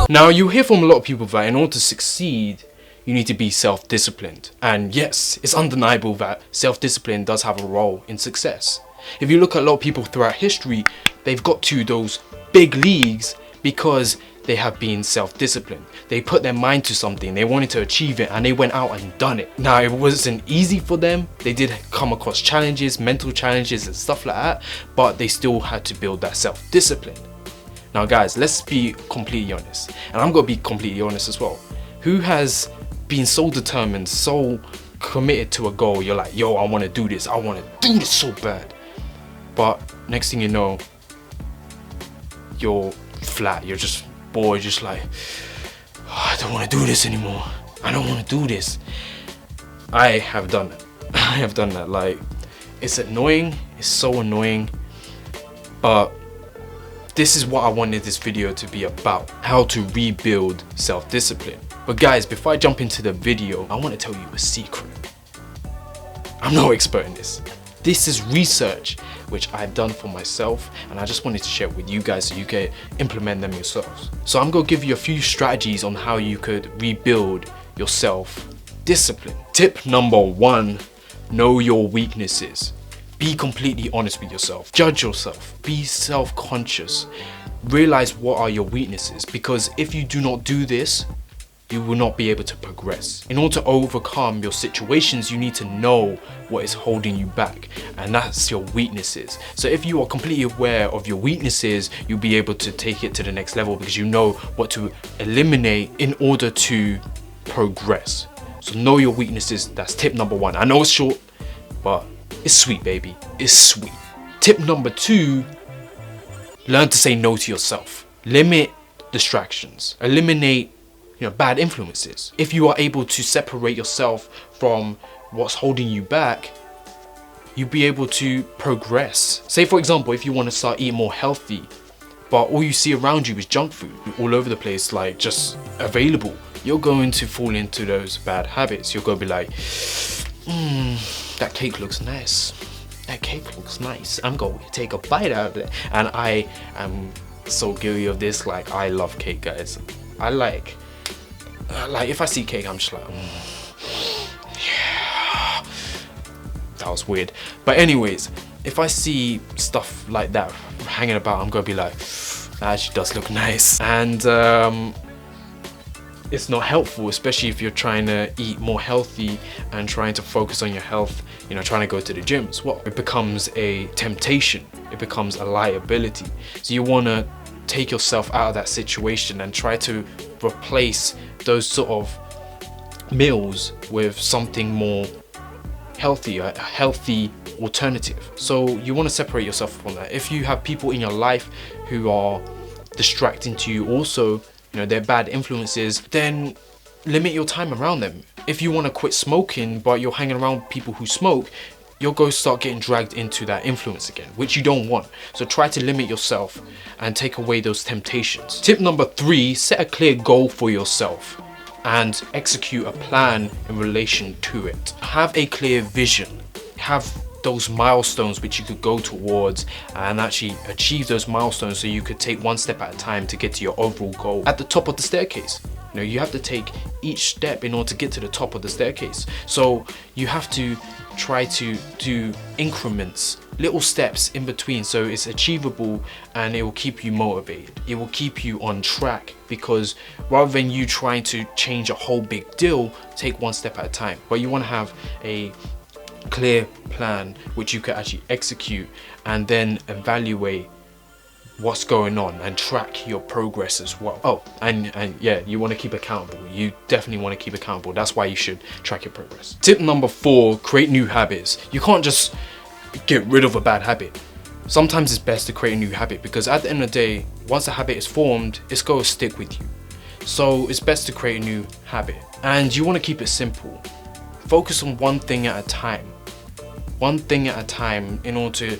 Now, you hear from a lot of people that in order to succeed, you need to be self-disciplined. And yes, it's undeniable that self-discipline does have a role in success. If you look at a lot of people throughout history, they've got to those big leagues because they have been self-disciplined. They put their mind to something, they wanted to achieve it, and they went out and done it. Now, it wasn't easy for them. They did come across challenges, mental challenges and stuff like that, but they still had to build that self-discipline. Now guys, let's be completely honest, and I'm gonna be completely honest as well. Who has been so determined, so committed to a goal, you're like, yo, I wanna do this, I wanna do this so bad. But next thing you know, you're flat, you're just bored, just like, oh, I don't wanna do this anymore. I don't wanna do this. I have done it. I have done that. Like, it's annoying, it's so annoying, but this is what I wanted this video to be about, how to rebuild self-discipline. But guys, before I jump into the video, I want to tell you a secret. I'm no expert in this. This is research which I've done for myself, and I just wanted to share it with you guys so you can implement them yourselves. So I'm going to give you a few strategies on how you could rebuild your self-discipline. Tip number 1, know your weaknesses. Be completely honest with yourself. Judge yourself. Be self-conscious. Realize what are your weaknesses, because if you do not do this, you will not be able to progress. In order to overcome your situations, you need to know what is holding you back, and that's your weaknesses. So if you are completely aware of your weaknesses, you'll be able to take it to the next level because you know what to eliminate in order to progress. So know your weaknesses. That's tip number 1. I know it's short, but it's sweet, baby. It's sweet. Tip number 2, learn to say no to yourself. Limit distractions. Eliminate, bad influences. If you are able to separate yourself from what's holding you back, you'll be able to progress. Say for example, if you want to start eating more healthy, but all you see around you is junk food all over the place, like just available, you're going to fall into those bad habits. You're going to be like, that cake looks nice. That cake looks nice. I'm going to take a bite out of it. And I am so guilty of this. Like, I love cake, guys. I like if I see cake, I'm just like, yeah. That was weird. But anyways, if I see stuff like that hanging about, I'm going to be like, that actually does look nice. And it's not helpful, especially if you're trying to eat more healthy and trying to focus on your health, trying to go to the gym as well. It becomes a temptation. It becomes a liability. So you want to take yourself out of that situation and try to replace those sort of meals with something more healthy, a healthy alternative. So you want to separate yourself from that. If you have people in your life who are distracting to you also, they're bad influences, then limit your time around them. If you want to quit smoking but you're hanging around people who smoke, you'll go start getting dragged into that influence again, which you don't want. So try to limit yourself and take away those temptations. Tip number 3, set a clear goal for yourself and execute a plan in relation to it. Have a clear vision. Have those milestones which you could go towards and actually achieve those milestones, so you could take one step at a time to get to your overall goal at the top of the staircase. You have to take each step in order to get to the top of the staircase. So you have to try to do increments, little steps in between, so it's achievable and it will keep you motivated. It will keep you on track, because rather than you trying to change a whole big deal, take one step at a time. But you want to have a clear plan which you can actually execute and then evaluate what's going on and track your progress as well. Oh, and yeah, you want to keep accountable. You definitely want to keep accountable. That's why you should track your progress. Tip number 4, create new habits. You can't just get rid of a bad habit. Sometimes it's best to create a new habit, because at the end of the day, once a habit is formed, it's going to stick with you. So it's best to create a new habit, and you want to keep it simple. Focus on one thing at a time. One thing at a time in order to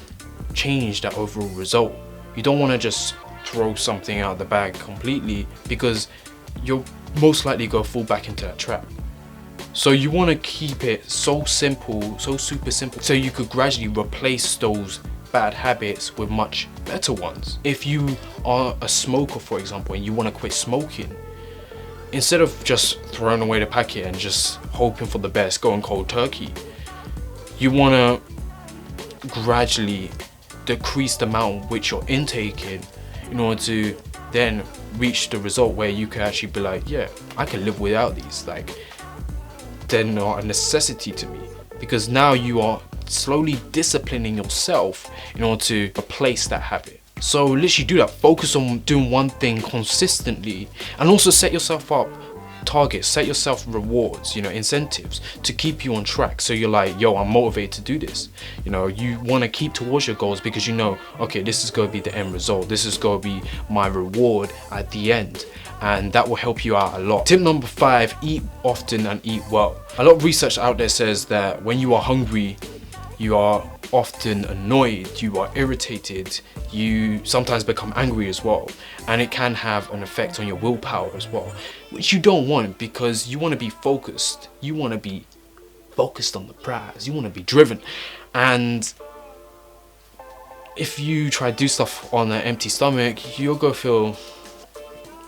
change that overall result. You don't want to just throw something out of the bag completely, because you'll most likely go fall back into that trap. So you want to keep it so simple, so super simple, so you could gradually replace those bad habits with much better ones. If you are a smoker, for example, and you want to quit smoking, instead of just throwing away the packet and just hoping for the best, going cold turkey, you want to gradually decrease the amount which you're intaking in order to then reach the result where you can actually be like, yeah, I can live without these. Like, they're not a necessity to me, because now you are slowly disciplining yourself in order to replace that habit. So literally do that. Focus on doing one thing consistently, and also set yourself up targets, set yourself rewards, incentives to keep you on track. So you're like, yo, I'm motivated to do this. You want to keep towards your goals because okay, this is going to be the end result. This is going to be my reward at the end. And that will help you out a lot. Tip number 5, eat often and eat well. A lot of research out there says that when you are hungry, you are often annoyed, you are irritated, you sometimes become angry as well, and it can have an effect on your willpower as well, which you don't want, because you want to be focused. You want to be focused on the prize. You want to be driven. And if you try to do stuff on an empty stomach, you'll go feel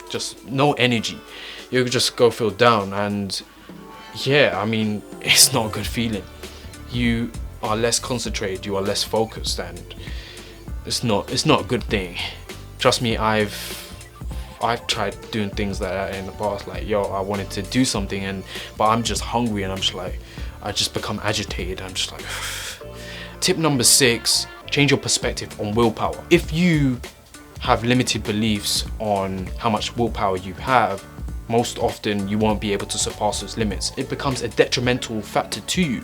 just no energy. You'll just go feel down, and yeah, I mean, it's not a good feeling. You are less concentrated, you are less focused, and it's not a good thing. Trust me, I've tried doing things like that in the past. Like, yo, I wanted to do something, but I'm just hungry, and I'm just like, I just become agitated. I'm just like Tip number 6, change your perspective on willpower. If you have limited beliefs on how much willpower you have, most often you won't be able to surpass those limits. It becomes a detrimental factor to you.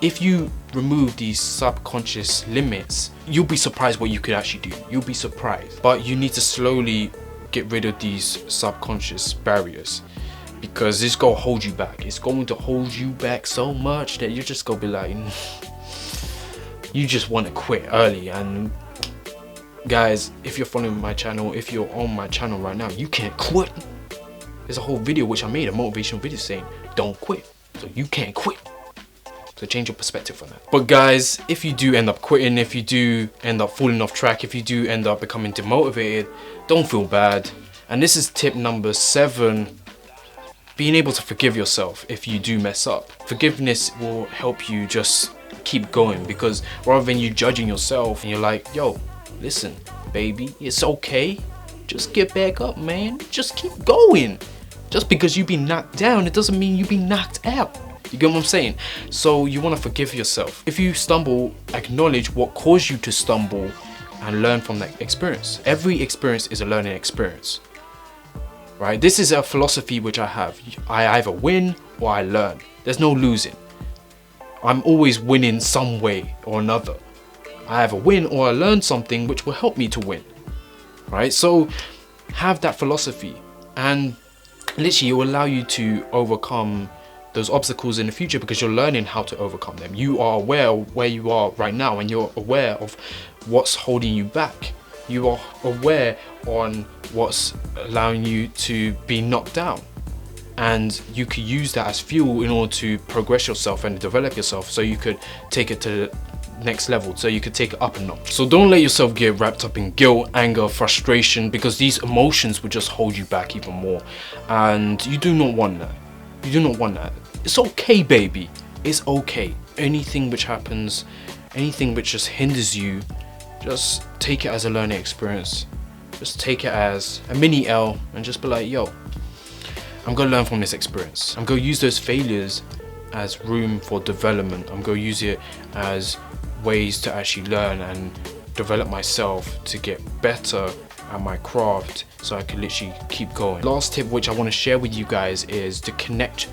If you remove these subconscious limits, you'll be surprised what you could actually do. You'll be surprised. But you need to slowly get rid of these subconscious barriers, because it's going to hold you back. It's going to hold you back so much that you're just going to be like, you just want to quit early. And guys, if you're following my channel, if you're on my channel right now, you can't quit. There's a whole video which I made, a motivational video saying, don't quit. So you can't quit. So change your perspective on that. But guys, if you do end up quitting, if you do end up falling off track, if you do end up becoming demotivated, don't feel bad. And this is tip number 7, being able to forgive yourself if you do mess up. Forgiveness will help you just keep going, because rather than you judging yourself and you're like, yo, listen, baby, it's okay. Just get back up, man. Just keep going. Just because you've been knocked down, it doesn't mean you've been knocked out. You get what I'm saying? So you want to forgive yourself. If you stumble, acknowledge what caused you to stumble and learn from that experience. Every experience is a learning experience, right? This is a philosophy which I have. I either win or I learn. There's no losing. I'm always winning some way or another. I either win or I learn something which will help me to win, right? So have that philosophy, and literally it will allow you to overcome those obstacles in the future, because you're learning how to overcome them. You are aware of where you are right now, and you're aware of what's holding you back. You are aware on what's allowing you to be knocked down, and you could use that as fuel in order to progress yourself and develop yourself, so you could take it to the next level, so you could take it up a notch. So don't let yourself get wrapped up in guilt, anger, frustration, because these emotions will just hold you back even more, and you do not want that. You do not want that. It's okay, baby. It's okay. Anything which happens, anything which just hinders you, just take it as a learning experience. Just take it as a mini L and just be like, yo, I'm gonna learn from this experience. I'm gonna use those failures as room for development. I'm gonna use it as ways to actually learn and develop myself to get better at my craft, so I can literally keep going. Last tip which I want to share with you guys is to connect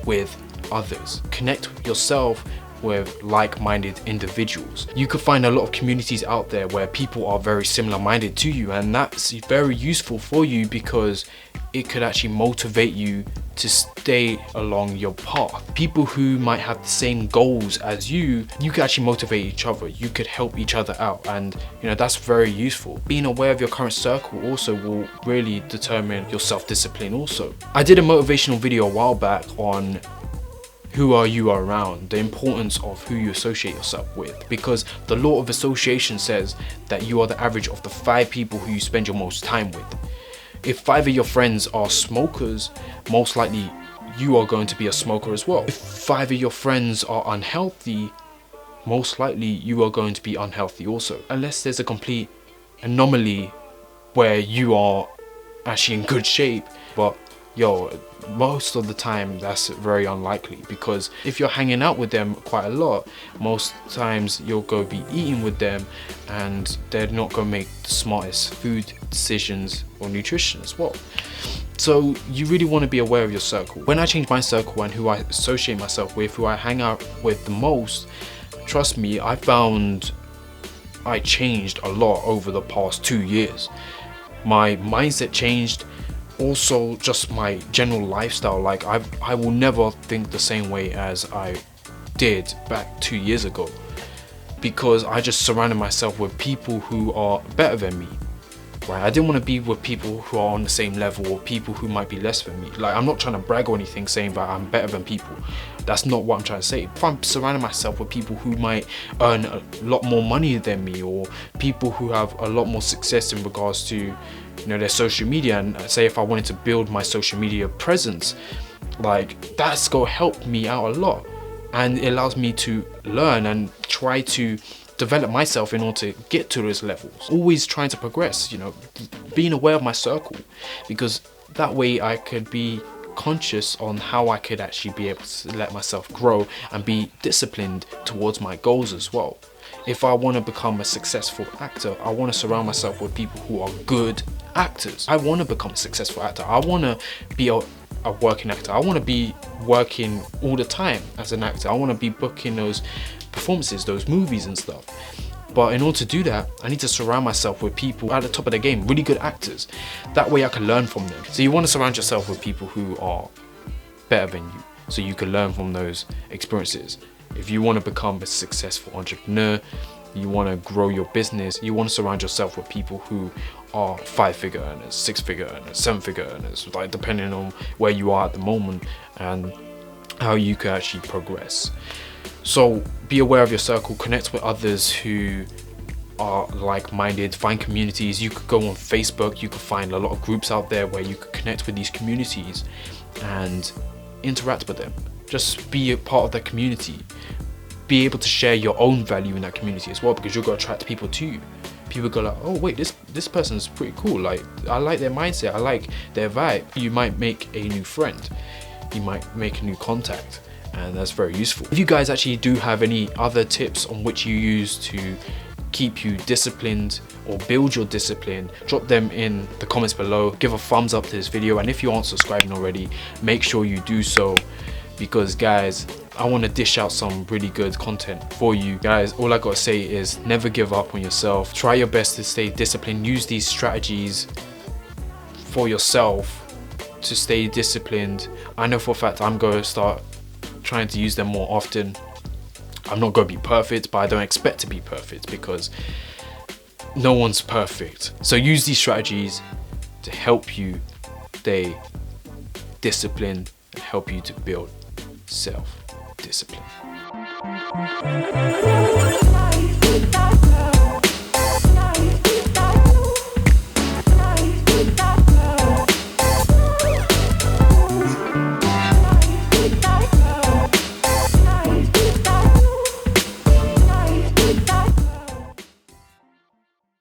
with others. Connect yourself with like-minded individuals. You could find a lot of communities out there where people are very similar-minded to you, and that's very useful for you, because it could actually motivate you to stay along your path. People who might have the same goals as you could actually motivate each other. You could help each other out, and that's very useful. Being aware of your current circle also will really determine your self-discipline also. I did a motivational video a while back on who are you around, the importance of who you associate yourself with, because the law of association says that you are the average of the 5 people who you spend your most time with. If 5 of your friends are smokers, most likely you are going to be a smoker as well. If 5 of your friends are unhealthy, most likely you are going to be unhealthy also, unless there's a complete anomaly where you are actually in good shape. But yo, most of the time that's very unlikely, because if you're hanging out with them quite a lot, most times you'll go be eating with them and they're not going to make the smartest food decisions or nutrition as well. So you really want to be aware of your circle. When I change my circle and who I associate myself with, who I hang out with the most, trust me, I found I changed a lot over the past 2 years. My mindset changed, also just my general lifestyle. Like I will never think the same way as I did back 2 years ago, because I just surrounded myself with people who are better than me. Right? I didn't want to be with people who are on the same level or people who might be less than me. Like, I'm not trying to brag or anything saying that I'm better than people. That's not what I'm trying to say. If I'm surrounding myself with people who might earn a lot more money than me, or people who have a lot more success in regards to, their social media, and say if I wanted to build my social media presence, like, that's gonna help me out a lot, and it allows me to learn and try to develop myself in order to get to those levels. Always trying to progress, being aware of my circle, because that way I could be conscious on how I could actually be able to let myself grow and be disciplined towards my goals as well. If I want to become a successful actor, I want to surround myself with people who are good actors. I want to become a successful actor. I want to be a working actor. I want to be working all the time as an actor. I want to be booking those performances, those movies and stuff. But in order to do that, I need to surround myself with people at the top of the game, really good actors. That way I can learn from them. So you want to surround yourself with people who are better than you, so you can learn from those experiences. If you want to become a successful entrepreneur, you want to grow your business, you want to surround yourself with people who are 5-figure earners, 6-figure earners, 7-figure earners, like depending on where you are at the moment and how you can actually progress. So be aware of your circle, connect with others who are like-minded, find communities. You could go on Facebook, you could find a lot of groups out there where you could connect with these communities and interact with them. Just be a part of that community. Be able to share your own value in that community as well, because you're going to attract people to you. People go like, oh wait, this person's pretty cool. Like, I like their mindset, I like their vibe. You might make a new friend. You might make a new contact, and that's very useful. If you guys actually do have any other tips on which you use to keep you disciplined or build your discipline, drop them in the comments below. Give a thumbs up to this video, and if you aren't subscribing already, make sure you do so, because guys, I want to dish out some really good content for you guys. All I gotta say is never give up on yourself. Try your best to stay disciplined. Use these strategies for yourself to stay disciplined. I know for a fact I'm going to start trying to use them more often. I'm not going to be perfect, but I don't expect to be perfect, because no one's perfect. So use these strategies to help you stay disciplined and help you to build self-discipline.